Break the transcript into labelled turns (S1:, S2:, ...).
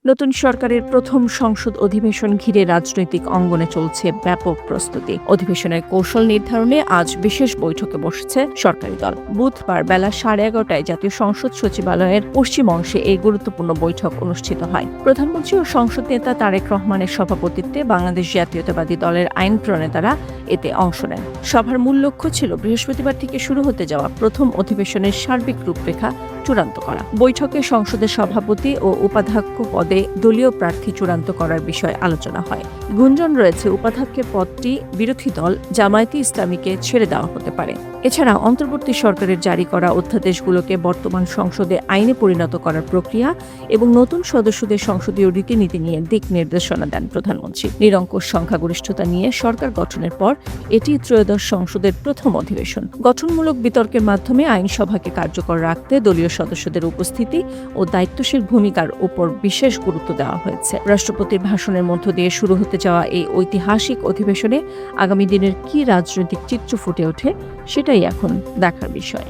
S1: নতুন সরকারের প্রথম সংসদ অধিবেশন ঘিরে রাজনৈতিক অঙ্গনে চলছে ব্যাপক প্রস্তুতি। অধিবেশনের কৌশল নির্ধারণে আজ বিশেষ বৈঠকে বসেছে সরকারি দল। বুধবার বেলা 11:30টায় জাতীয় সংসদ সচিবালয়ের পশ্চিম অংশে এই গুরুত্বপূর্ণ বৈঠক অনুষ্ঠিত হয়। প্রধানমন্ত্রী ও সংসদ নেতা তারেক রহমানের সভাপতিত্বে বাংলাদেশ জাতীয়তাবাদী দলের আইন প্রণেতারা এতে অংশ নেন। সভার মূল লক্ষ্য ছিল বৃহস্পতিবার থেকে শুরু হতে যাওয়া প্রথম অধিবেশনের সার্বিক রূপরেখা চূড়ান্ত করা। বৈঠকে সংসদের সভাপতি ও উপাধ্যক্ষ পদে দলীয় প্রার্থী চূড়ান্ত করার বিষয়ে আলোচনা হয়। গুঞ্জন রয়েছে উপাধ্যক্ষের পদটি বিরোধী দল জামায়াতে ইসলামীকে ছেড়ে দেওয়া হতে পারে। এছাড়া অন্তর্বর্তী সরকারের জারি করা অধ্যাদেশগুলোকে বর্তমান সংসদে আইনে পরিণত করার প্রক্রিয়া এবং নতুন সদস্যদের সংসদীয় রীতিনীতি নিয়ে দিক নির্দেশনা দেন প্রধানমন্ত্রী। নিরঙ্কুশ সংখ্যাগরিষ্ঠতা নিয়ে সরকার গঠনের পর এটি ত্রয়োদশ সংসদের প্রথম অধিবেশন। গঠনমূলক বিতর্কের মাধ্যমে আইনসভাকে কার্যকর রাখতে দলীয় সদস্যদের উপস্থিতি ও দায়িত্বশীল ভূমিকার উপর বিশেষ গুরুত্ব দেওয়া হয়েছে। রাষ্ট্রপতির ভাষণের মধ্য দিয়ে শুরু হতে যাওয়া এই ঐতিহাসিক অধিবেশনে আগামী দিনের কি রাজনৈতিক চিত্র ফুটে ওঠে সেটাই এখন দেখার বিষয়।